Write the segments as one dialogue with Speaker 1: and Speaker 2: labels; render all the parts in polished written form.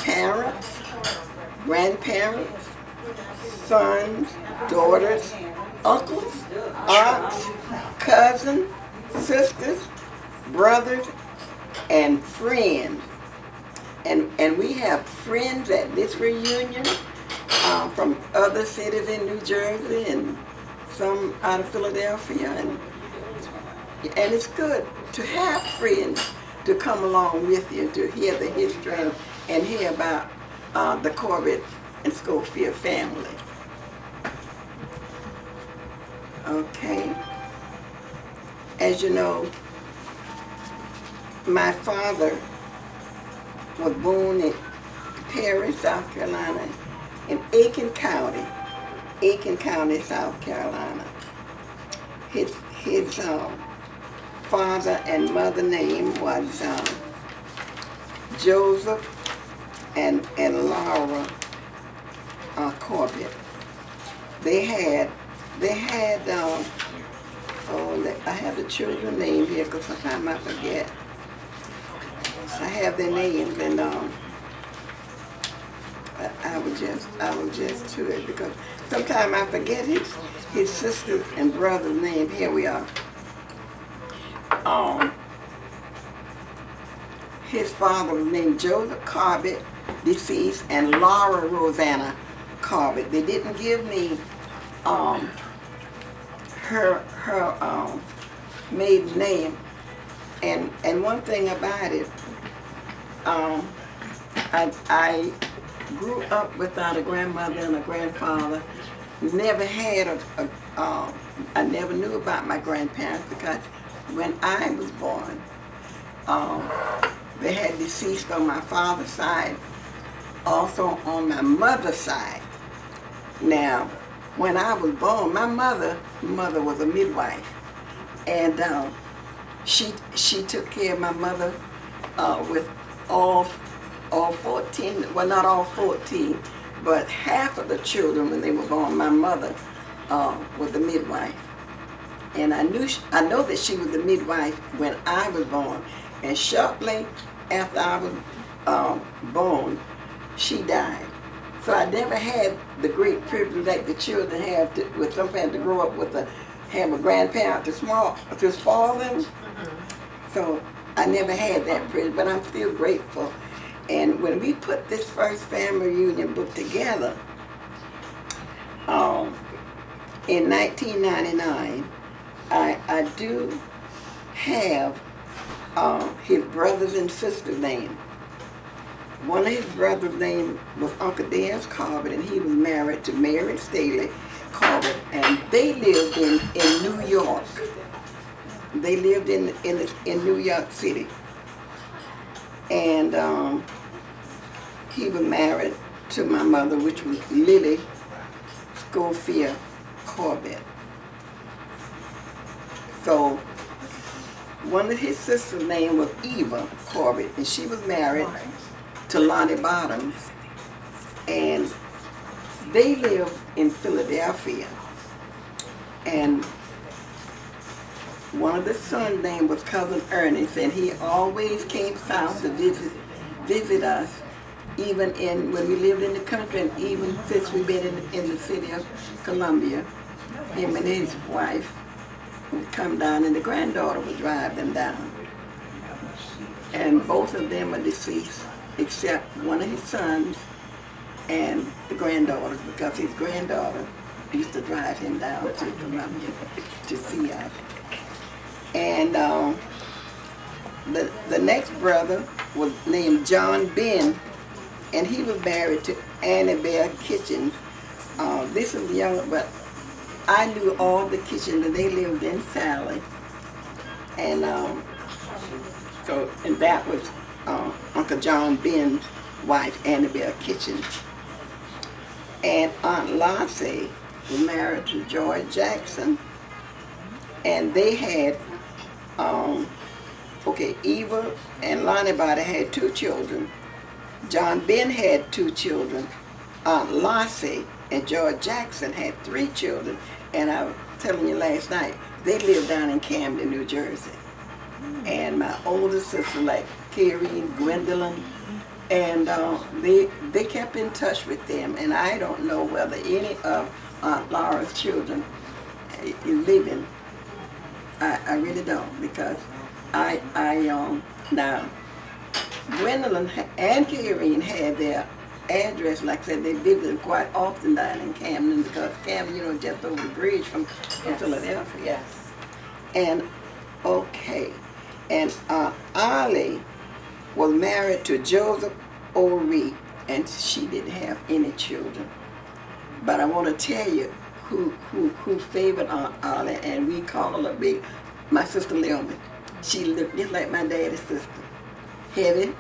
Speaker 1: Parents, grandparents, sons, daughters, uncles, aunts, cousins, sisters, brothers, and friends. And we have friends at this reunion from other cities in New Jersey and some out of Philadelphia. And it's good to have friends to come along with you to hear the history and hear about the Corbitt and Schofield family. Okay. As you know, my father was born in Perry, South Carolina, in Aiken County, South Carolina. His father and mother name was Joseph and Laura Corbitt. They had I have the children's name here because sometimes I forget. I have their names, and I was just to it because sometimes I forget his sister and brother's name. Here we are. His father was named Joseph Corbitt, deceased, and Laura Rosanna Corbitt. They didn't give me her maiden name, and one thing about it, I grew up without a grandmother and a grandfather. Never had I never knew about my grandparents because when I was born, they had deceased on my father's side, also on my mother's side. Now, when I was born, my mother was a midwife, and she took care of my mother with all 14, well, not all 14, but half of the children when they were born. My mother was the midwife, and I know that she was the midwife when I was born, and shortly after I was born, she died. So I never had the great privilege that the children have with sometimes to grow up with have a grandparent to spoil them. So I never had that privilege, but I'm still grateful. And when we put this first family reunion book together in 1999, I do have his brothers and sisters' name. One of his brothers' name was Uncle Dance Corbitt, and he was married to Mary Staley Corbitt, and they lived in New York. They lived in New York City, and he was married to my mother, which was Lily Schofield Corbitt. So one of his sisters' name was Eva Corbitt, and she was married to Lonnie Bottoms, and they lived in Philadelphia. And one of the sons' name was Cousin Ernest, and he always came south to visit us, even when we lived in the country, and even since we've been in the city of Columbia. Him and his wife would come down, and the granddaughter would drive them down. And both of them are deceased, except one of his sons and the granddaughters, because his granddaughter used to drive him down to Columbia to see us. And the next brother was named John Ben, and he was married to Annabelle Kitchens. This is younger, but I knew all the Kitchens, and they lived in Sally. And and that was Uncle John Ben's wife, Annabelle Kitchens. And Aunt Lassie was married to George Jackson, and they had, Eva and Lonnie Body had 2 children. John Ben had 2 children. Aunt Lassie and George Jackson had 3 children. And I was telling you last night, they lived down in Camden, New Jersey. and my older sister like Carrie and Gwendolyn, and they kept in touch with them. And I don't know whether any of Aunt Laura's children is living. I really don't, because now Gwendolyn and Carrie had their address. Like I said, they visited quite often down in Camden, because Camden, just over the bridge from Philadelphia.
Speaker 2: Yes.
Speaker 1: And okay, and Ollie was married to Joseph O'Ree, and she didn't have any children. But I want to tell you who favored Aunt Ollie, and we call her my sister Leonie. She looked just like my daddy's sister. Heavy,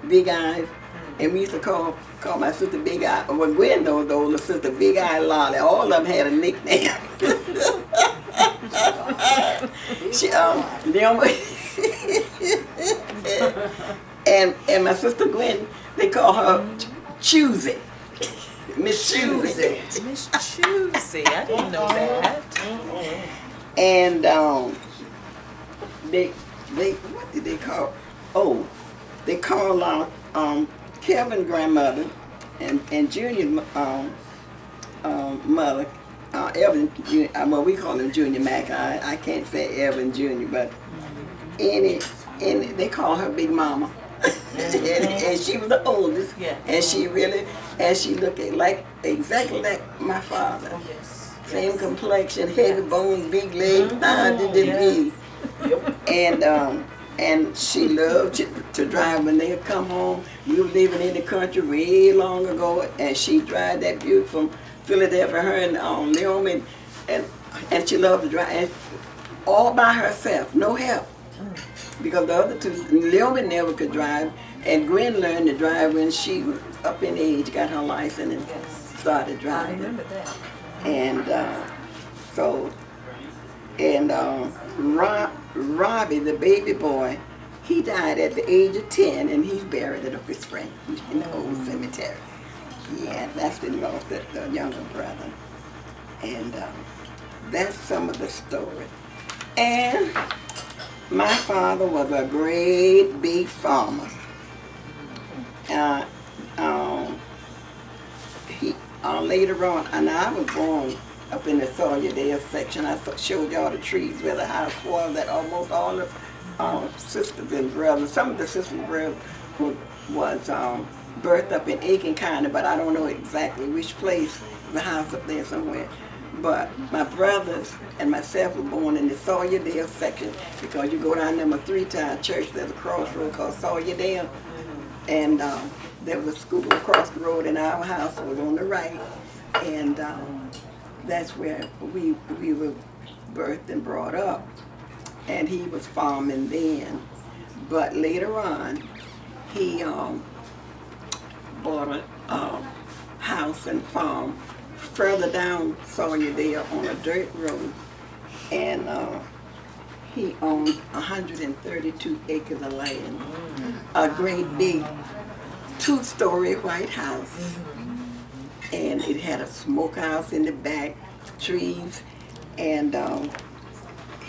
Speaker 1: big eyes, and we used to call my sister Big Eye. Well, Gwen knows the older sister, Big Eye Lolly. All of them had a nickname. Leonie, and my sister Gwen, they call her Choosy. Miss Choosy.
Speaker 2: Miss Choosy. I didn't know that.
Speaker 1: And they what did they call? Oh, they call Kevin's grandmother and Junior's mother, Evan. Well, we call him Junior Mac. I can't say Evan Junior, but they call her Big Mama. and she was the oldest, and she looked exactly like my father.
Speaker 2: Oh, yes.
Speaker 1: Same complexion, heavy bones, big legs, and she loved to drive. When they would come home, we were living in the country way long ago, and she drive that Buick from Philadelphia, her and Leonie, and she loved to drive all by herself, no help. Because the other two, Leonie never could drive, and Gwen learned to drive when she was up in age, got her license, and started driving.
Speaker 2: I remember that.
Speaker 1: And Robbie, the baby boy, he died at the age of 10, and he's buried at Upper Spring in the old cemetery. Yeah, that's been lost, the younger brother. And that's some of the story. And my father was a great big farmer. Later on, and I was born up in the Sawyerdale section. I showed y'all the trees where the house was, that almost all the sisters and brothers, some of the sisters and brothers was birthed up in Aiken County, but I don't know exactly which place, the house up there somewhere. But my brothers and myself were born in the Sawyerdale section, because you go down number 3 to our church, there's a crossroad called Sawyerdale, and there was a school across the road, and our house was on the right, and that's where we were birthed and brought up. And he was farming then, but later on, he bought a house and farm further down Sawyerdale on a dirt road, and he owned 132 acres of land, a great big 2-story white house, and it had a smokehouse in the back, trees, and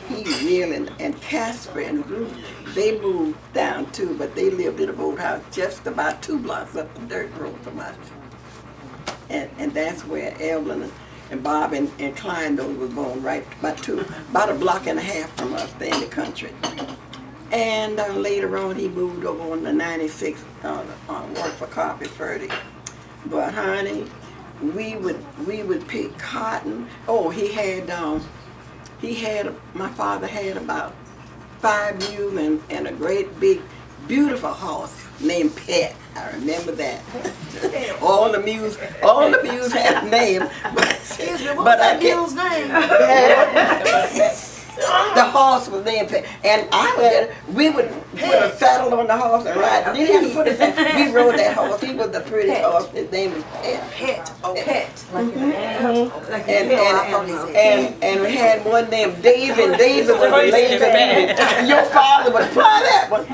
Speaker 1: he really, and Casper and Ruth, they moved down too, but they lived in a boathouse just about 2 blocks up the dirt road from us. And that's where Evelyn and Bob and Klein, those was born, right about a block and a half from us, there in the country. And later on, he moved over on the 96, work for Corbitt Ferdy. But honey, we would pick cotton. Oh, my father had about 5 mules and a great big, beautiful horse named Pet. I remember that. all the mules had a name, but I mule's name? The horse was named Pet, and we would put a saddle on the horse and ride. You had to put it. We rode that horse. He was the prettiest horse. His name was Pet. Pet. Pet. And we had one named Dave, and Dave was the lazy man. Your father would fly that one.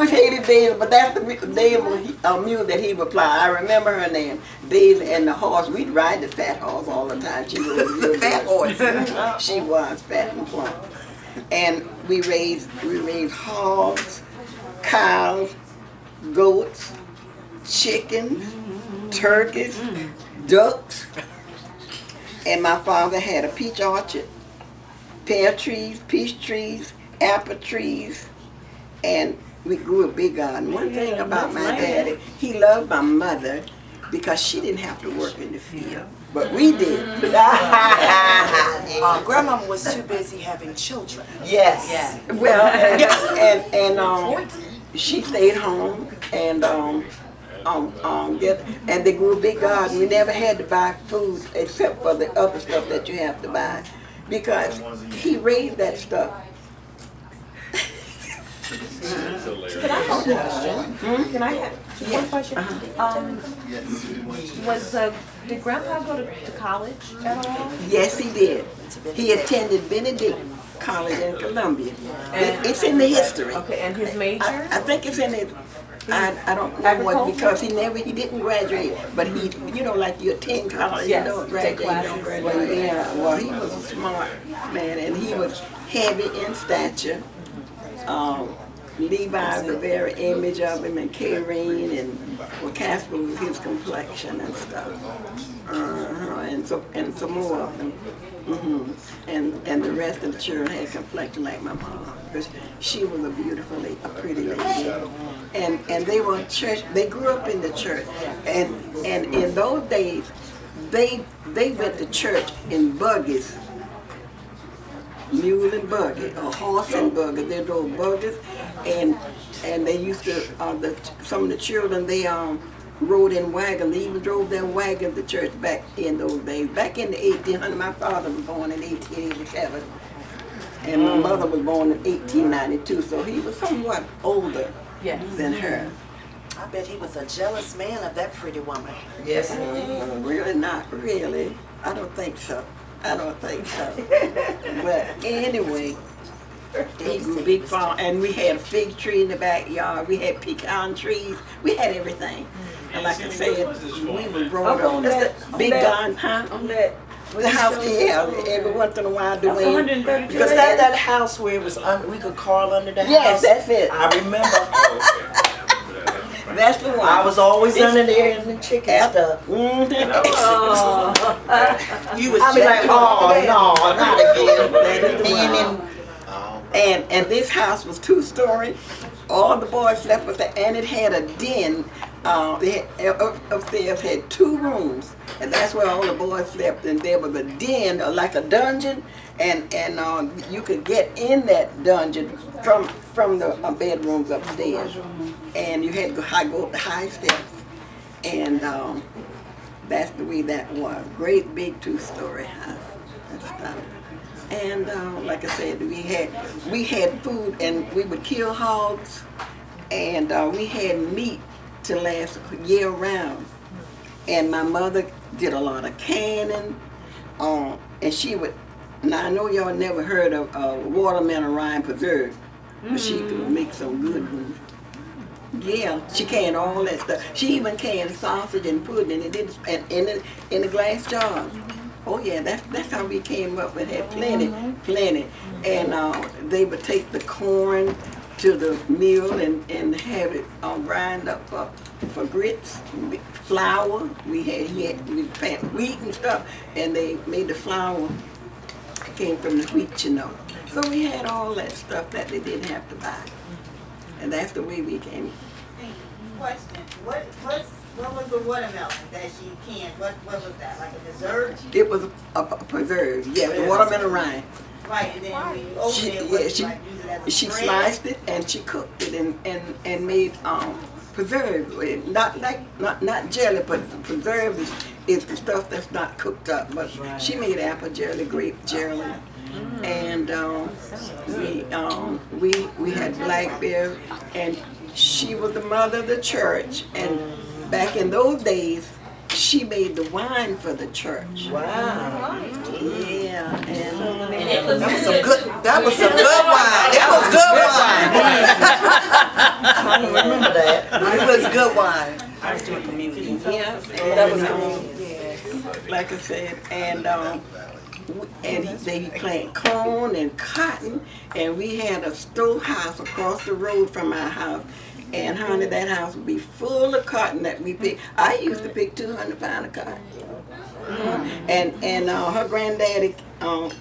Speaker 1: always hated Daisy, but that's the mule that he would fly. I remember her name, Daisy, and the horse. We'd ride the fat horse all the time. She was the
Speaker 3: fat horse.
Speaker 1: She was fat and plump. And we raised hogs, cows, goats, chickens, turkeys, ducks. And my father had a peach orchard, pear trees, peach trees, apple trees, and we grew a big garden. One thing about my daddy, he loved my mother because she didn't have to work in the field, but we did.
Speaker 3: Grandmama was too busy having children.
Speaker 1: Yes. Well, and she stayed home and and they grew a big garden. We never had to buy food except for the other stuff that you have to buy because he raised that stuff.
Speaker 4: Can I have a question? Can I have one question? Did Grandpa go to college at all?
Speaker 1: Yes, he did. He attended Benedict College in Columbia. It's in the history.
Speaker 4: Okay, and his major?
Speaker 1: I think it's in it. I don't know what, because he didn't graduate, but he, like you attend college,
Speaker 4: Yes,
Speaker 1: you don't graduate. Well, yeah, well, he was a smart man, and he was heavy in stature. Levi, the very image of him, and Karine, and Casper was his complexion and stuff. And some more of them. And the rest of the children had complexion like my mom, because she was a pretty lady. And they were church. They grew up in the church, and in those days, they went to church in buggies, mule and buggy, or horse and buggy. They drove buggies, and they used to some of the children they rode in wagons. They even drove their wagons to church back in those days. Back in the 1800s, my father was born in 1887, and my mother was born in 1892. So he was somewhat older than her.
Speaker 3: I bet he was a jealous man of that pretty woman.
Speaker 1: Yes. Really not really. I don't think so. But anyway, he grew big farm, and we had a fig tree in the backyard. We had pecan trees. We had everything. And like I said, we were growing up. Big garden, huh?
Speaker 4: On that.
Speaker 1: The house, every once in a while doing.
Speaker 4: 132.
Speaker 3: Because that house where it was we could crawl under the house.
Speaker 1: Yes, that's it.
Speaker 3: I remember.
Speaker 1: That's the one.
Speaker 3: I was always under there in the chicken stuff.
Speaker 1: Oh.
Speaker 3: You was
Speaker 1: I was like,
Speaker 3: no, not again.
Speaker 1: That is the one. And this house was 2-story. All the boys slept with it, and it had a den. Upstairs had 2 rooms, and that's where all the boys slept. And there was a den, like a dungeon, and you could get in that dungeon from the bedrooms upstairs, and you had to go up the high steps, and that's the way that was. Great big 2-story house and stuff. And like I said, we had food, and we would kill hogs, and we had meat to last year round. And my mother did a lot of canning, and she would. Now I know y'all never heard of watermelon rind preserve, but she could make some good ones. Yeah, she canned all that stuff. She even canned sausage and pudding, and in the glass jars. Oh yeah, that's how we came up with it. Plenty. And they would take the corn to the mill and have it grind up for grits, flour. We plant wheat and stuff, and they made the flour. Came from the wheat, So we had all that stuff that they didn't have to buy, and that's the way we came.
Speaker 5: Question: What was the watermelon that she canned? What was that? Like a dessert?
Speaker 1: It was a preserve. Yeah, the watermelon rind.
Speaker 5: Right, and then when you open it, use it as a
Speaker 1: She
Speaker 5: bread?
Speaker 1: sliced it and she cooked it and made preserve. Not jelly, but preserve is the stuff that's not cooked up. But she made apple jelly, grape jelly, and we had blackberry, and she was the mother of the church. And back in those days, she made the wine for the church.
Speaker 3: Wow.
Speaker 1: Yeah, and
Speaker 3: That was some good wine. That was good wine. I don't remember that. But it was good wine.
Speaker 4: I was doing community.
Speaker 1: Yeah,
Speaker 3: That was
Speaker 1: like I said, and they plant corn and cotton, and we had a storehouse across the road from our house. And honey, that house would be full of cotton that we picked. I used to pick 200 pounds of cotton. And her granddaddy,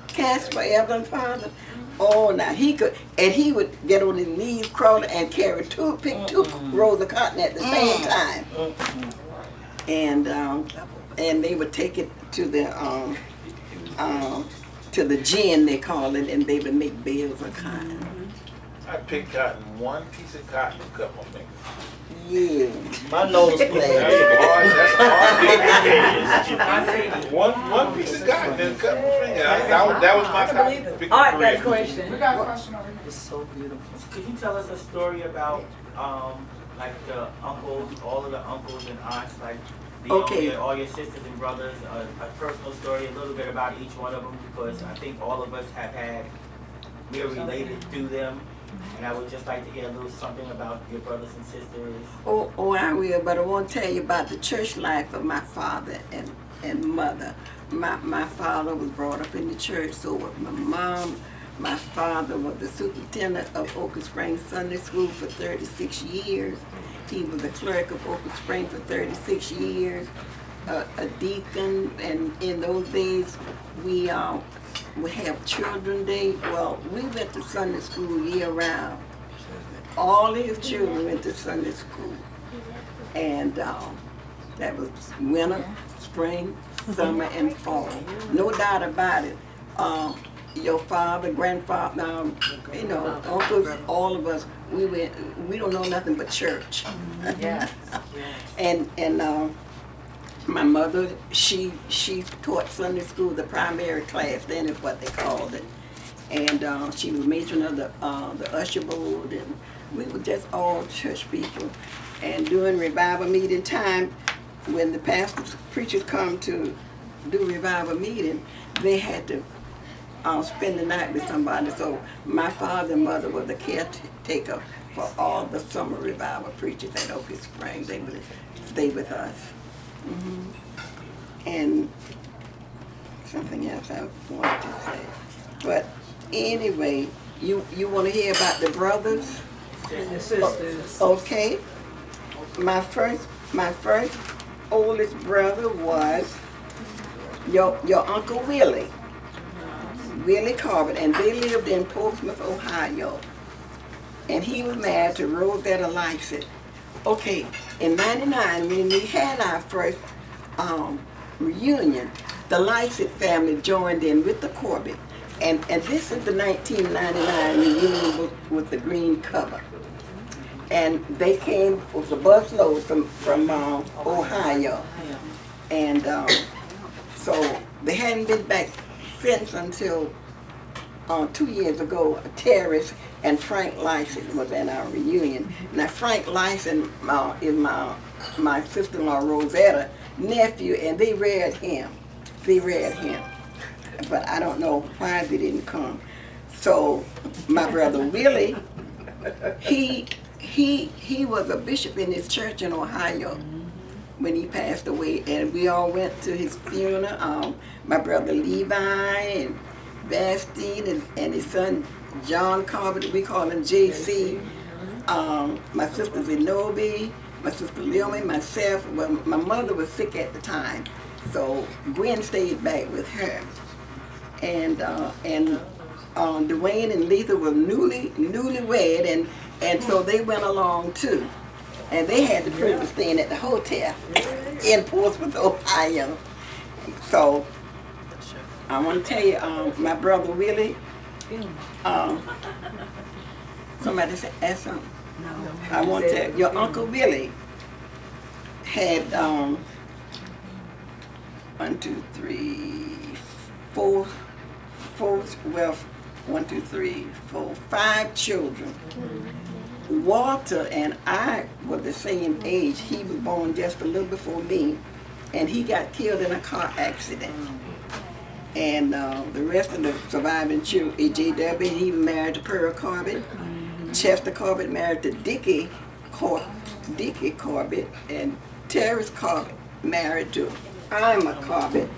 Speaker 1: Casper, Evelyn's father, oh, now he could, and he would get on his knees, crawl, and pick two rows of cotton at the same time. And they would take it to the gin, they call it, and they would make bales of cotton.
Speaker 6: I picked cotton, one piece of cotton and cut my finger.
Speaker 1: Yeah.
Speaker 3: My nose
Speaker 6: That's
Speaker 3: bled.
Speaker 6: a hard thing. One piece of cotton and cut my finger. That was my cotton picking
Speaker 4: All right, got a
Speaker 6: career.
Speaker 4: question.
Speaker 7: We got a question over here.
Speaker 3: It's so beautiful.
Speaker 8: Could you tell us a story about, like the uncles, all of the uncles and aunts, like
Speaker 1: Okay.
Speaker 8: all your sisters and brothers, a personal story, a little bit about each one of them, because I think all of us have had, we're related to them, and I would just like to hear a little something about your brothers and sisters.
Speaker 1: Oh, I will, but I want to tell you about the church life of my father and mother. My father was brought up in the church, so was my mom. My father was the superintendent of Oak Springs Sunday School for 36 years. He was the clerk of Oak Springs for 36 years, a deacon, and in those days we have Children's Day. Well, we went to Sunday school year round. All his children went to Sunday school. And that was winter, spring, summer, and fall. No doubt about it. Your father, grandfather, uncles, all of us, we don't know nothing but church.
Speaker 4: Yes.
Speaker 1: And my mother, she taught Sunday school, the primary class, then is what they called it. And she was matron of the usher board, and we were just all church people. And during revival meeting time, when the pastors, preachers come to do revival meeting, they had to spend the night with somebody. So my father and mother were the caretaker for all the summer revival preachers at Oak Springs. They would stay with us. And something else I wanted to say. But anyway, you want to hear about the brothers?
Speaker 4: The sisters.
Speaker 1: Okay. My first oldest brother was your Uncle Willie Corbitt, and they lived in Portsmouth, Ohio. And he was married to Rosetta Lycett. Okay, in '99, when we had our first reunion, the Lycett family joined in with the Corbitt. And this is the 1999 reunion with the green cover. And they came with a busload from Ohio. And so they hadn't been back since until 2 years ago. Terrace and Frank Lyson was in our reunion. Now Frank Lyson is my sister-in-law Rosetta nephew, and they reared him. But I don't know why they didn't come. So my brother Willie, he was a bishop in his church in Ohio when he passed away, and we all went to his funeral. My brother Levi and Bastine and his son John Corbitt, we call him JC. My sister Zenobi, my sister Leonie, myself. Well, my mother was sick at the time, so Gwen stayed back with her. And Dwayne and Letha were newlywed, and so they went along too. And they had the privilege of staying at the hotel in Portsmouth, Ohio. So I want to tell you, my brother Willie, somebody said, ask something. I want to tell you, your Uncle Willie had 5 children. Walter and I were the same age. He was born just a little before me, and he got killed in a car accident. And the rest of the surviving children, J.W., he married to Pearl Corbitt. Chester Corbitt married to Dickie Dickie Corbitt, and Terrence Corbitt married to Irma Corbitt.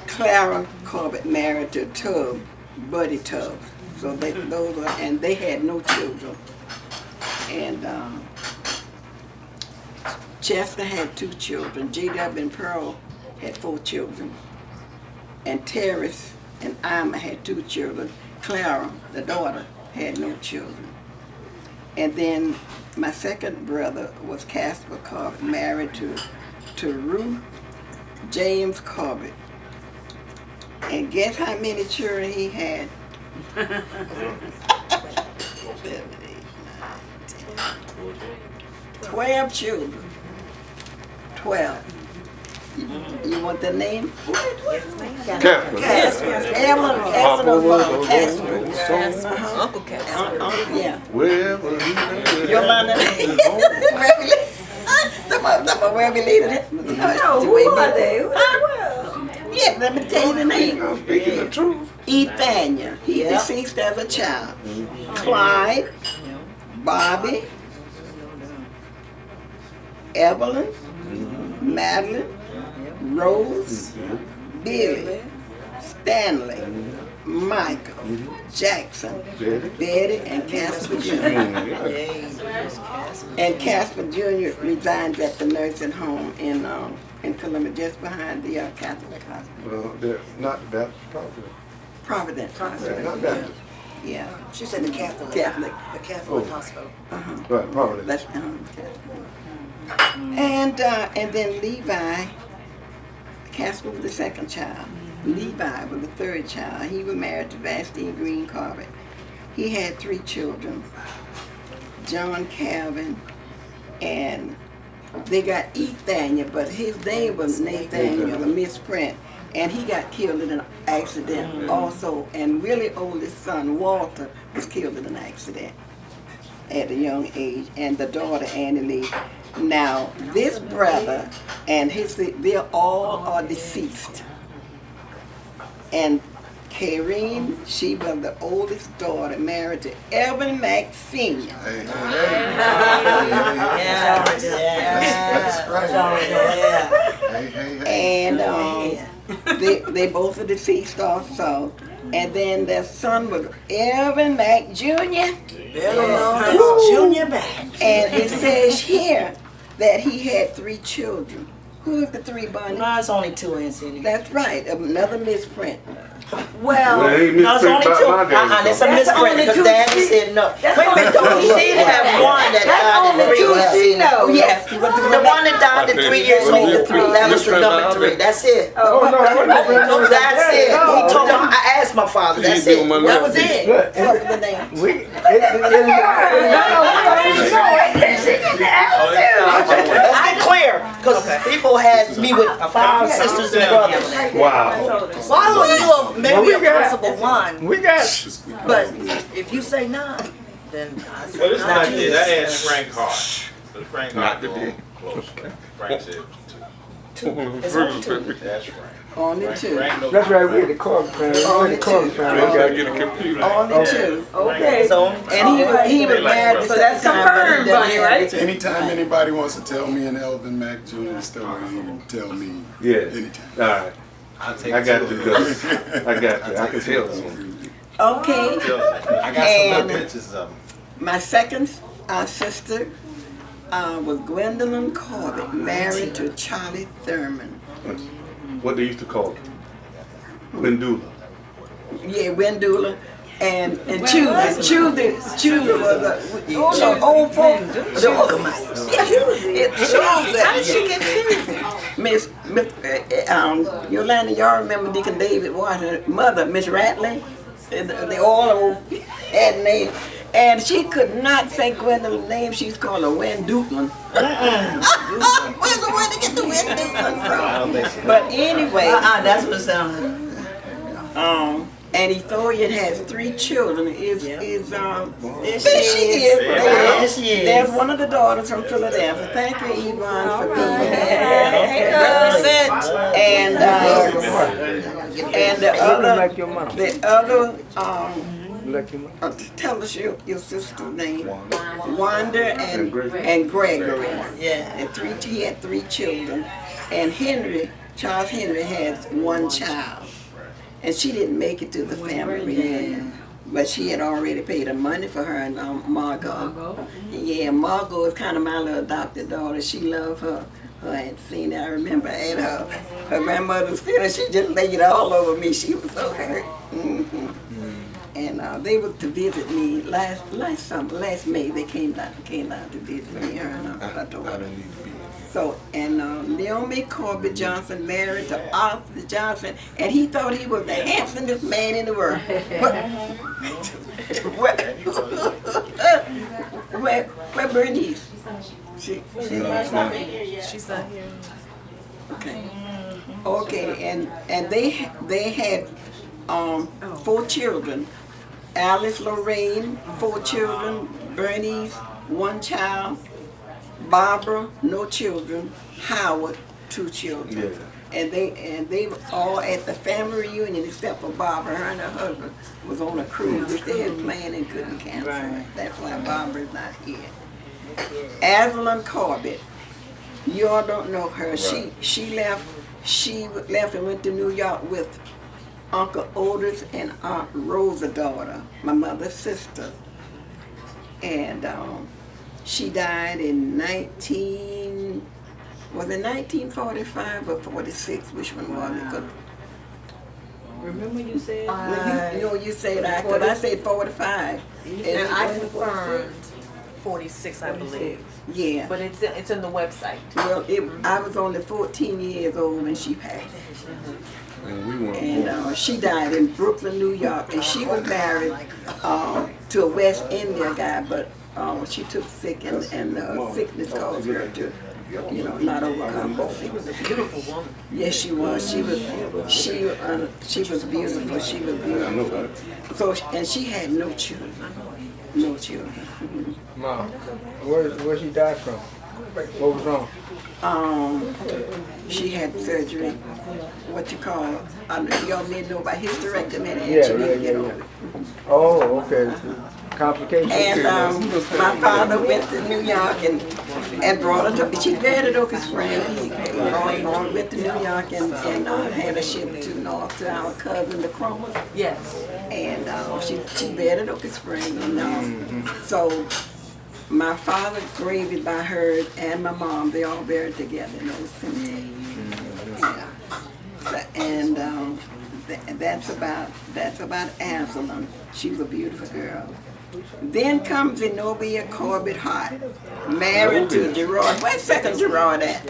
Speaker 1: Clara Corbitt married to Buddy Tubbs. So they had no children. And Chester had 2 children. J.W. and Pearl had 4 children. And Terrace and Irma had 2 children. Clara, the daughter, had no children. And then my second brother was Casper Corbitt, married to Ruth James Corbitt. And guess how many children he had? 7, 8, 9, 10, 12 children. 12. You want the name?
Speaker 4: Casper.
Speaker 2: Uncle Casper.
Speaker 1: Yeah.
Speaker 4: Wherever he may
Speaker 1: Yolanda. Where we later.
Speaker 3: No, who are they?
Speaker 1: Yeah, let me tell you the name.
Speaker 4: I'm speaking the truth.
Speaker 1: Ethania. He deceased as a child. Clyde, Bobby, Evelyn, Madeline, Rose, Billy, Stanley, Michael, Jackson, Betty, and Casper Jr. And Casper Jr. resides at the nursing home in Columbia, just behind the Catholic hospital.
Speaker 4: Well, not Baptist,
Speaker 1: Providence Hospital.
Speaker 4: not Baptist.
Speaker 1: Yeah.
Speaker 3: She said the Catholic.
Speaker 1: Catholic.
Speaker 3: The Catholic hospital.
Speaker 4: Right, Providence.
Speaker 1: That's and then Levi. Casper was the second child. Levi was the third child. He was married to Vastine Green Corbitt. He had 3 children, John Calvin, and they got Ethania, but his name was Nathaniel, a misprint, and he got killed in an accident also. And really oldest son, Walter, was killed in an accident at a young age, and the daughter, Annie Lee. Now, this brother and they all are deceased. And Karine, she was the oldest daughter, married to Evan Mack Sr.
Speaker 4: That's right.
Speaker 1: And they both are deceased also. And then their son was Evan Mack Jr.
Speaker 3: Junior Mac.
Speaker 1: And it says here that he had 3 children. Who is the 3, Bonnie?
Speaker 3: Mine's only 2 in city.
Speaker 1: That's right, another misprint.
Speaker 3: Well,
Speaker 4: ain't
Speaker 3: no, it's only 2.
Speaker 4: misprint by my days,
Speaker 3: That's
Speaker 4: though.
Speaker 3: a misprint because Daddy said no. Wait a minute, don't she did have one that died at 3 years?
Speaker 1: Oh, yes.
Speaker 3: The one that died at 3 years old. That was the number 3. That's it.
Speaker 4: Oh, no,
Speaker 3: That's it. He told me, I asked my father. That's it. That was it.
Speaker 1: What was the name?
Speaker 3: Let's get clear, because people had me with 5 sisters and brothers.
Speaker 4: Wow.
Speaker 3: Why don't you maybe a possible one?
Speaker 4: We got.
Speaker 3: But if you say none, then I say
Speaker 6: Well, it's not
Speaker 3: none.
Speaker 6: this. I asked Frank Hart. But Frank Hart
Speaker 4: Not today.
Speaker 6: close. Frank said 2. That's Frank.
Speaker 1: Only 2.
Speaker 6: Frank knows.
Speaker 7: That's right, we had the Corbitt family.
Speaker 1: Only 2.
Speaker 4: Gotta get a computer.
Speaker 1: Only 2.
Speaker 3: Okay. So,
Speaker 1: And he was married to
Speaker 3: So that's confirmed, Bonnie, right?
Speaker 9: Anytime anybody wants to tell me an Elvin Mack Jr. story, you can tell me
Speaker 4: Yeah.
Speaker 9: anytime.
Speaker 4: All right. I got you, Gus. I got you. I can tell this one.
Speaker 1: Okay.
Speaker 6: I
Speaker 1: got some little pictures of him. My second sister was Gwendolyn Corbitt, married to Charlie Thurman.
Speaker 4: What they used to call it? Windula.
Speaker 1: Yeah, Wendula. And Choosy was a old folk.
Speaker 2: How did she get killed?
Speaker 1: Miss Yolanda, y'all remember Deacon David Washington's mother, Miss Ratley? They all had names. And she could not say Gwendolyn's name. She's called a Wenduklin. Where's the way to get the Wenduklin from? But anyway.
Speaker 3: That's what sounds.
Speaker 1: And Ethorian has 3 children. There she is. There's one of the daughters from Philadelphia. Thank you, Yvonne, for being here. And the other tell us your sister's name. Wanda and Gregory.
Speaker 3: Yeah.
Speaker 1: And he had 3 children. And Charles Henry had 1 child. And she didn't make it to the family reunion. But she had already paid her money for her and Margot. Yeah, Margot is kind of my little adopted daughter. She loved her. And Sena, I remember at her grandmother's funeral, she just laid it all over me. She was so hurt. And they were to visit me last May. They came down to visit me. Her and her daughter. So, and Naomi Corbitt Johnson married to Arthur Johnson, and he thought he was the handsomest man in the world. Where Bernice? She's not here. Okay. Okay, and they had 4 children. Alice Lorraine, 4 children. Bernice, 1 child. Barbara, no children. Howard, 2 children. Yeah. And they were all at the family reunion except for Barbara. Her and her husband was on a cruise which they had planned and couldn't cancel. Right. That's why Barbara's not here. Aslan Corbitt, you all don't know her. Right. She left and went to New York with Uncle Otis and Aunt Rosa's daughter, my mother's sister. And she died in 1945 or 46? Which one was it?
Speaker 4: Remember you said?
Speaker 1: You said that, because I said 45.
Speaker 4: And I confirmed 46, I believe.
Speaker 1: Yeah.
Speaker 4: But it's in the website.
Speaker 1: Well, I was only 14 years old when she passed. And she died in Brooklyn, New York. And she was married to a West India guy, but she took sick, and sickness caused her to, not overcome her sickness.
Speaker 4: She was a beautiful woman.
Speaker 1: Yes, she was. She was beautiful. She was beautiful. So, and she had no children. No children.
Speaker 7: Mom, where she died from? What was wrong?
Speaker 1: She had surgery. What you call? Y'all may know about hysterectomy, and
Speaker 7: Yeah.
Speaker 1: Get over it.
Speaker 7: Oh, okay. Complications.
Speaker 1: And my father went to New York and brought her to. She married at Oak Spring. He went to New York and had a ship to our cousin, the Cromers.
Speaker 4: Yes.
Speaker 1: And she married at Oak Spring. So my father graved by her and my mom. They all buried together in those cemeteries. Yeah. So, and that's about Aslan. She was a beautiful girl. Then comes Zenobia Corbitt Hart, married to Gerard. Where's second Gerard at?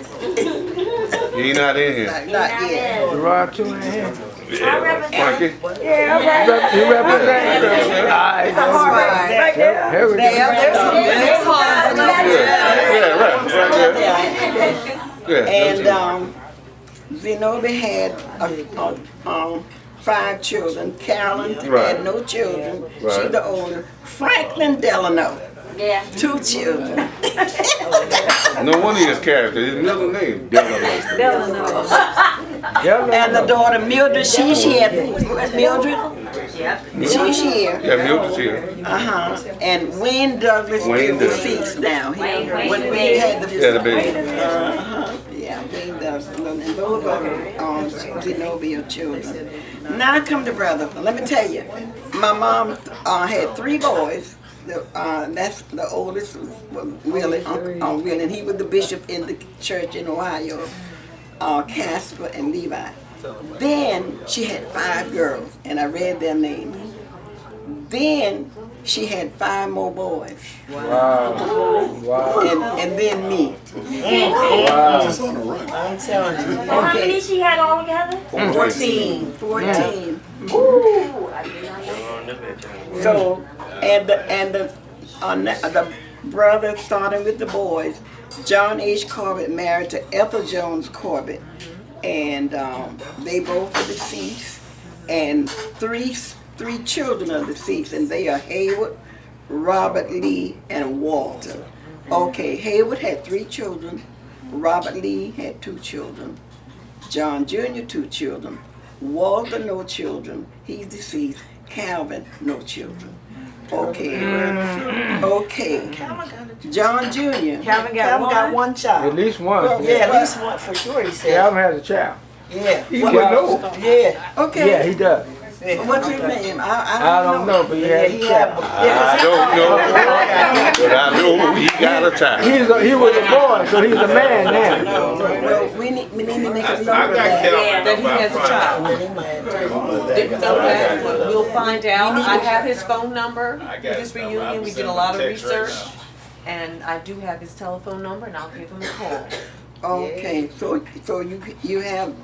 Speaker 6: He not in here.
Speaker 1: Not yet.
Speaker 7: Gerard too in here.
Speaker 6: Yeah, Frankie.
Speaker 7: Yeah, you represent. Here we go.
Speaker 1: And Zenobia had 5 children. Carolyn had no children. She's the older. Franklin Delano. 2 children.
Speaker 6: No wonder his character. His middle name, Delano.
Speaker 1: And the daughter Mildred, she's here. Mildred? She's here.
Speaker 6: Yeah, Mildred's here.
Speaker 1: And Wayne Douglas is deceased now. When we had the
Speaker 6: baby.
Speaker 1: Yeah, Wayne Douglas. And those are Zenobia children. Now come the brother. Let me tell you, my mom had 3 boys. That's the oldest was Willie, Uncle Willie, and he was the bishop in the church in Ohio, Casper and Levi. Then she had 5 girls, and I read their names. Then she had 5 more boys.
Speaker 7: Wow.
Speaker 1: And then me.
Speaker 7: Wow.
Speaker 9: Just on the run.
Speaker 3: I'm telling you.
Speaker 2: How many she had all together?
Speaker 1: 14. 14.
Speaker 2: Ooh.
Speaker 1: So, and the brother, starting with the boys, John H. Corbitt married to Ethel Jones Corbitt, and they both are deceased, and three children are deceased, and they are Hayward, Robert Lee, and Walter. Okay, Hayward had 3 children, Robert Lee had 2 children, John Jr. 2 children, Walter no children, he's deceased, Calvin, no children. Okay. Okay. John Jr.
Speaker 4: Calvin
Speaker 3: got one child.
Speaker 7: At least one.
Speaker 3: Yeah, at least one for sure, he said.
Speaker 7: Calvin has a child.
Speaker 3: Yeah.
Speaker 7: He would know.
Speaker 3: Yeah.
Speaker 1: Okay.
Speaker 7: Yeah, he does.
Speaker 1: What's his name?
Speaker 7: I don't know, but he has a child.
Speaker 6: I don't know, but I know he got a child.
Speaker 7: He was a boy, so he's a man now.
Speaker 1: Well, we need to make a note
Speaker 6: I
Speaker 1: of
Speaker 6: got
Speaker 1: that.
Speaker 6: Calvin.
Speaker 4: that he has a child. Didn't know that, but we'll find out. I have his phone number
Speaker 6: I
Speaker 4: for
Speaker 6: got
Speaker 4: this
Speaker 6: his number.
Speaker 4: reunion.
Speaker 6: I'm
Speaker 4: We did a
Speaker 6: sending
Speaker 4: lot of
Speaker 6: text right
Speaker 4: research. And I do have his telephone number and I'll give him a call.
Speaker 1: Okay, so you have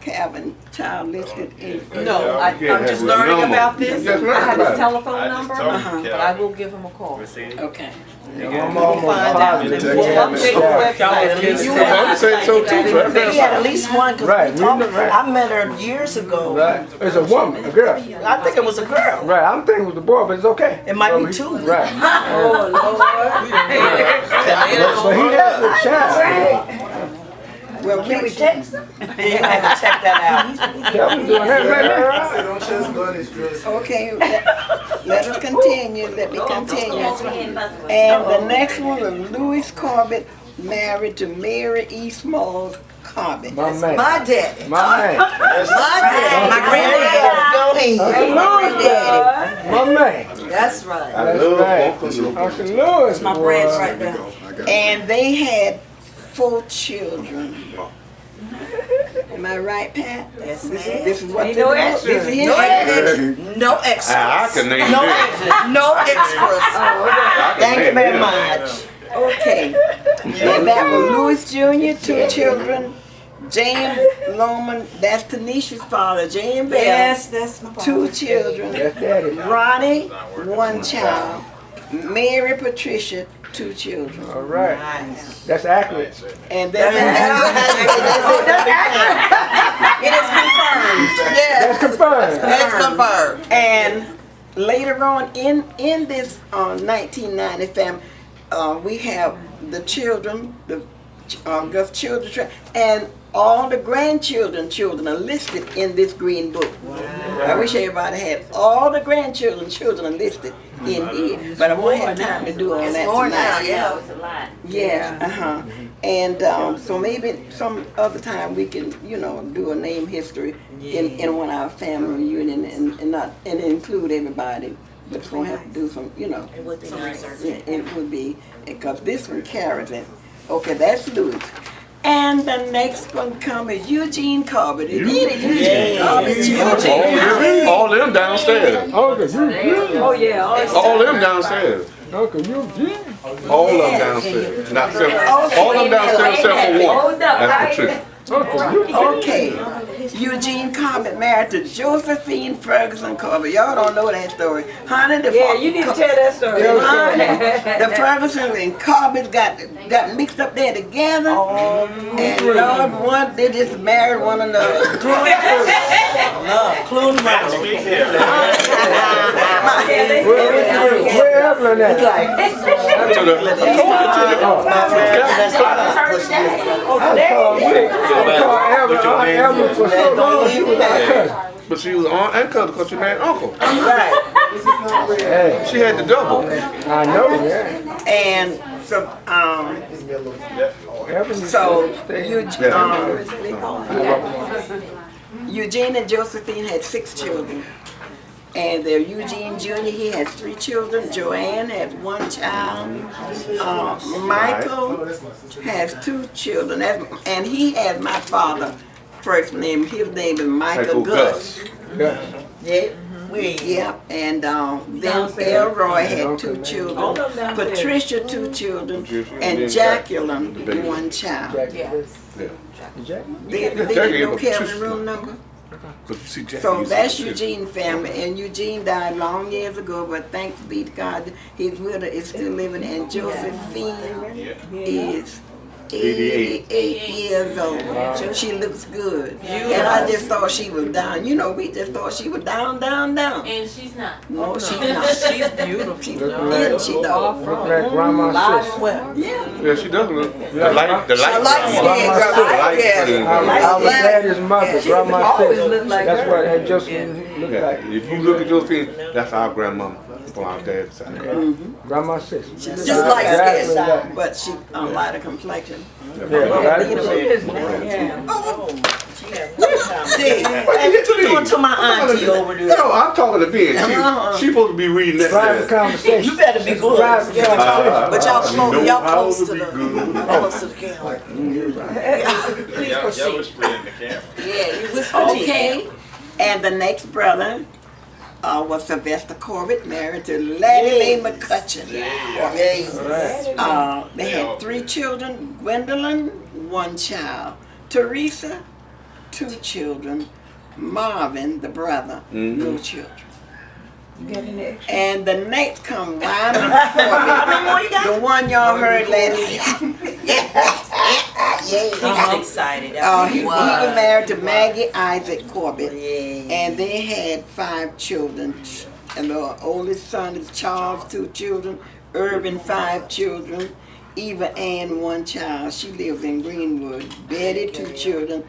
Speaker 1: Calvin child listed in.
Speaker 4: No, I'm just learning about this.
Speaker 7: Just learn
Speaker 4: I have
Speaker 7: about
Speaker 4: his
Speaker 7: it.
Speaker 4: telephone
Speaker 6: I just
Speaker 4: number,
Speaker 6: told
Speaker 1: Uh-huh.
Speaker 6: you,
Speaker 4: but I will give him a call.
Speaker 1: Okay.
Speaker 7: I'm almost
Speaker 3: Find out.
Speaker 7: positive.
Speaker 3: We'll
Speaker 7: he has a
Speaker 3: update the
Speaker 7: child.
Speaker 3: website. You
Speaker 6: I'm saying so too. So
Speaker 3: He had at least one, because
Speaker 7: Right,
Speaker 3: we talked,
Speaker 7: we know, right.
Speaker 3: I met her years ago.
Speaker 7: Right. It's a woman, a girl.
Speaker 3: I think it was a girl.
Speaker 7: Right, I'm thinking it was a boy, but it's okay.
Speaker 3: It might
Speaker 7: So
Speaker 3: be
Speaker 7: he-
Speaker 3: two.
Speaker 7: Right.
Speaker 4: Oh, Lord.
Speaker 7: But he has a child.
Speaker 1: Well,
Speaker 3: Can we text him? Yeah, I have to check that out.
Speaker 7: Calvin doing that right now.
Speaker 1: okay, let us continue. Let me continue. And the next one was Louis Corbitt, married to Mary E. Smalls Corbitt.
Speaker 7: My man.
Speaker 3: My daddy.
Speaker 7: My man.
Speaker 3: My daddy. My granddaddy. Go ahead. My granddaddy.
Speaker 7: My man.
Speaker 3: That's right.
Speaker 6: I
Speaker 7: That's
Speaker 6: love
Speaker 7: right.
Speaker 6: Uncle Lou.
Speaker 7: Uncle Louis.
Speaker 3: My
Speaker 7: boy.
Speaker 3: branch right
Speaker 9: There
Speaker 3: there.
Speaker 9: we go. I got it.
Speaker 1: And they had 4 children. Am I right, Pat?
Speaker 3: Yes,
Speaker 1: This
Speaker 3: ma'am.
Speaker 1: is what
Speaker 4: Ain't
Speaker 1: the
Speaker 4: no
Speaker 1: book-
Speaker 4: extra.
Speaker 1: This is his
Speaker 3: No
Speaker 1: book.
Speaker 3: No extras.
Speaker 6: I can name
Speaker 3: No
Speaker 6: this.
Speaker 3: extras. No extras. Thank you very much.
Speaker 1: Okay. And that was Louis Jr., 2 children. James Loman, that's Tanisha's father. James Bell,
Speaker 3: That's my
Speaker 1: 2 children.
Speaker 7: That's daddy.
Speaker 1: Ronnie, 1 child. Mary Patricia, 2 children.
Speaker 7: All right.
Speaker 3: Nice.
Speaker 7: That's accurate.
Speaker 1: And then
Speaker 3: It is confirmed. Yes.
Speaker 7: That's confirmed.
Speaker 3: That's confirmed.
Speaker 1: and later on in this 1990 family, we have the children, the children, and all the grandchildren children are listed in this green book. I wish everybody had all the grandchildren children are listed in here, but I won't have time to do all that
Speaker 3: More now,
Speaker 1: tonight.
Speaker 3: yeah.
Speaker 2: It's a lot.
Speaker 1: Yeah, and so maybe some other time we can, do a name history in one of our family reunion and include everybody. But it's gonna have to do some,
Speaker 3: It would be nice.
Speaker 1: yeah, it would be, because this one carries it. Okay, that's Louis. And the next one come is Eugene Corbitt. Eugene Corbitt.
Speaker 6: All them downstairs.
Speaker 7: Uncle Eugene.
Speaker 4: Oh, yeah.
Speaker 6: All them downstairs.
Speaker 7: Uncle Eugene.
Speaker 6: All of them downstairs. Not all of them downstairs except for one.
Speaker 2: Hold up,
Speaker 6: That's
Speaker 2: right?
Speaker 6: Patricia.
Speaker 7: Uncle Eugene.
Speaker 1: Okay, Eugene Corbitt married to Josephine Ferguson Corbitt. Y'all don't know that story. Honey,
Speaker 4: Yeah, you need to tell that story.
Speaker 1: Honey, the Ferguson and Corbitt got mixed up there together. And Lord, they just married one another.
Speaker 3: Clue right.
Speaker 7: Where Evelyn at?
Speaker 6: To the-
Speaker 7: I called Evelyn for so long, she was my cousin.
Speaker 6: But she was on and cousin because she married uncle.
Speaker 3: Right.
Speaker 7: Hey,
Speaker 6: She had the double.
Speaker 7: I know, yeah.
Speaker 1: And so,
Speaker 7: Evelyn used
Speaker 1: so
Speaker 7: to stay.
Speaker 1: Eugene and Josephine had 6 children. And their Eugene Jr., he has 3 children. Joanne has 1 child. Michael has 2 children. And he has my father first name. His name is Michael Gus.
Speaker 7: Yeah.
Speaker 3: Yeah. We.
Speaker 1: Yep, and then Elroy had 2 children. Patricia 2 children. And Jacqueline 1 child.
Speaker 7: Jack?
Speaker 1: They didn't know Kelvin's room number? So that's Eugene's family, and Eugene died long years ago, but thanks be to God, his widow is still living, and Josephine is 88 years old. She looks good. And I just thought she was down. You know, we just thought she was down.
Speaker 2: And she's not.
Speaker 1: No, she's not.
Speaker 4: She's beautiful.
Speaker 1: She's
Speaker 7: Look
Speaker 1: and she
Speaker 7: Look
Speaker 1: though.
Speaker 7: like grandma's sister.
Speaker 1: Yeah.
Speaker 6: Yeah, she does look. The light
Speaker 7: Grandma's
Speaker 6: skin.
Speaker 7: I was daddy's mother, grandma's
Speaker 4: Always
Speaker 7: sister.
Speaker 4: look like
Speaker 7: That's
Speaker 4: her.
Speaker 7: what it just looked
Speaker 6: Yeah,
Speaker 7: like.
Speaker 6: if you look at your thing, that's our grandmama from our dad's side.
Speaker 7: Grandma's sister.
Speaker 1: She looks
Speaker 4: Just like
Speaker 1: exactly
Speaker 4: skin.
Speaker 1: that, but she lighter complexion.
Speaker 7: Yeah, right.
Speaker 3: Hey, what you doing to my auntie over there?
Speaker 6: No, I'm talking to Ben. She supposed to be reading that.
Speaker 7: Private conversation.
Speaker 3: You better be good.
Speaker 7: Private conversation.
Speaker 3: But y'all close to
Speaker 6: be
Speaker 3: the
Speaker 6: good.
Speaker 3: close to the camera.
Speaker 4: Please proceed.
Speaker 6: whispering in the camera.
Speaker 4: Yeah, you whisper.
Speaker 1: Okay. And the next brother was Sylvester Corbitt, married to Lady Mae McCutcheon. They had 3 children, Gwendolyn, 1 child, Teresa, 2 children, Marvin, the brother, no children. And the next come Wyman Corbitt, the one y'all heard last
Speaker 3: I'm excited.
Speaker 1: he was married to Maggie Isaac Corbitt, and they had 5 children. And the oldest son is Charles, 2 children, Irvin, 5 children, Eva Ann, 1 child. She lives in Greenwood. Betty, 2 children,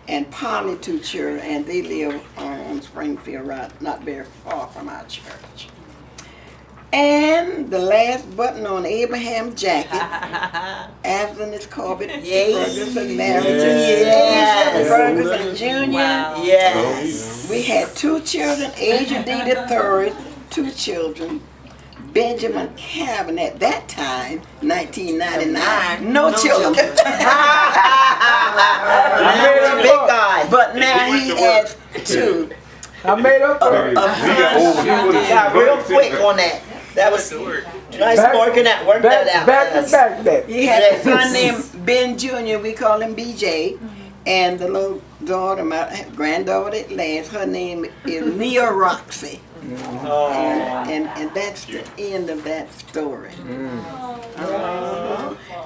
Speaker 1: and Polly, 2 children, and they live on Springfield Road, not very far from our church. And the last button on Abraham's jacket, Anthony Corbitt Ferguson, married to Ferguson Jr.
Speaker 3: Yes.
Speaker 1: We had 2 children, Asia D. the third, 2 children, Benjamin Calvin at that time, 1999, no children.
Speaker 3: Big guy.
Speaker 1: But now he has 2.
Speaker 7: I made up for it.
Speaker 3: Got real quick on that. That was nice working that out.
Speaker 7: Back.
Speaker 1: He had a son named Ben Jr., we call him BJ, and the little daughter, my granddaughter at last, her name is Nia Roxy. And that's the end of that story.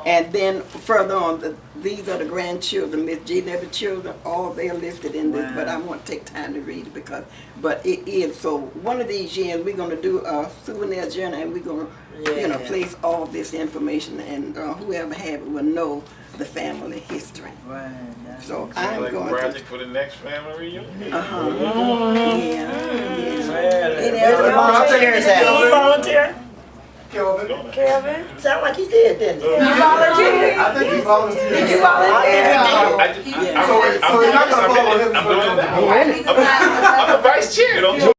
Speaker 1: And then further on, these are the grandchildren, Miss G. Never children, all they're listed in this, but I won't take time to read it but it is. So one of these years we're going to do a souvenir journal, and we're going to, place all this information, and whoever have it will know the family history. So I'm
Speaker 6: Like a
Speaker 1: going
Speaker 6: project
Speaker 1: to.
Speaker 6: for the next family reunion.
Speaker 1: Any
Speaker 3: Where's the
Speaker 1: other
Speaker 3: volunteers at? Did he volunteer?
Speaker 2: Kelvin?
Speaker 3: Sound like he did, didn't he?
Speaker 2: You volunteered?
Speaker 9: I think he volunteered.
Speaker 2: Did you volunteer?
Speaker 9: So you're not gonna follow him.
Speaker 6: I'm the vice chair, don't you?